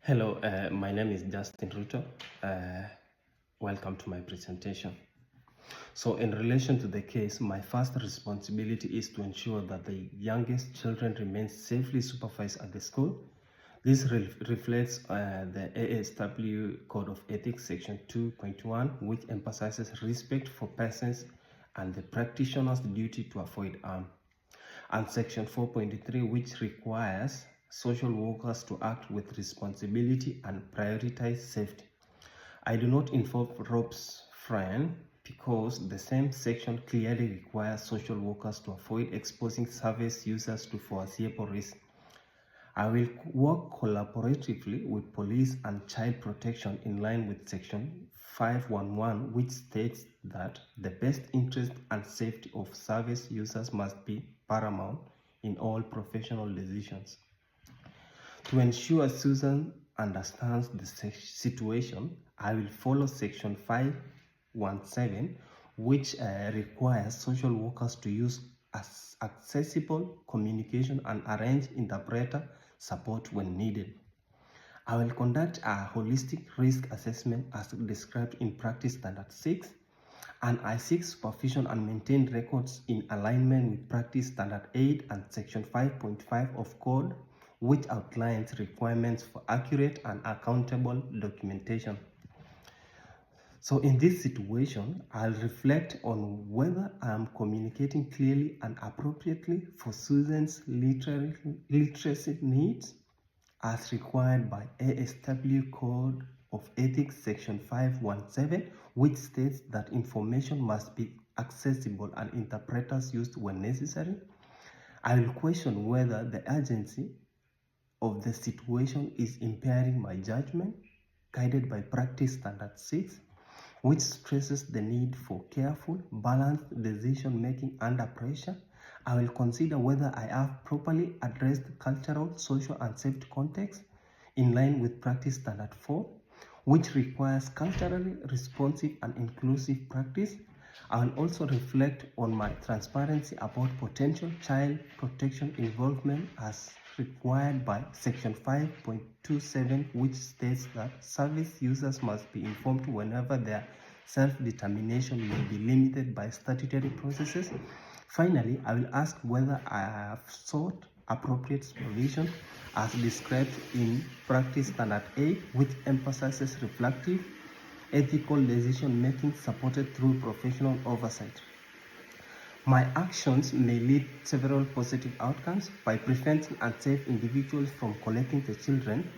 Hello, my name is Justin Ruto. Welcome to my presentation. So in relation to the case, my first responsibility is to ensure that the youngest children remain safely supervised at the school. This reflects the ASW Code of Ethics Section 2.1, which emphasizes respect for persons and the practitioner's duty to avoid harm, and Section 4.3, which requires social workers to act with responsibility and prioritize safety. I do not involve Rob's friend because the same section clearly requires social workers to avoid exposing service users to foreseeable risk. I will work collaboratively with police and child protection in line with Section 511, which states that the best interest and safety of service users must be paramount in all professional decisions. To ensure Susan understands the situation, I will follow Section 517, which requires social workers to use accessible communication and arrange interpreter support when needed. I will conduct a holistic risk assessment as described in Practice Standard 6, and I seek supervision and maintain records in alignment with Practice Standard 8 and Section 5.5 of Code, which outlines requirements for accurate and accountable documentation. So in this situation, I'll reflect on whether I am communicating clearly and appropriately for Susan's literacy needs as required by ASW Code of Ethics Section 517, which states that information must be accessible and interpreters used when necessary. I will question whether the urgency of the situation is impairing my judgment, guided by Practice Standard 6, which stresses the need for careful, balanced decision-making under pressure. I will consider whether I have properly addressed cultural, social, and safety context in line with Practice Standard 4, which requires culturally responsive and inclusive practice. I will also reflect on my transparency about potential child protection involvement as required by Section 5.27, which states that service users must be informed whenever their self-determination may be limited by statutory processes. Finally, I will ask whether I have sought appropriate supervision as described in Practice Standard 8, which emphasizes reflective, ethical decision-making supported through professional oversight. My actions may lead several positive outcomes by preventing unsafe individuals from collecting the children,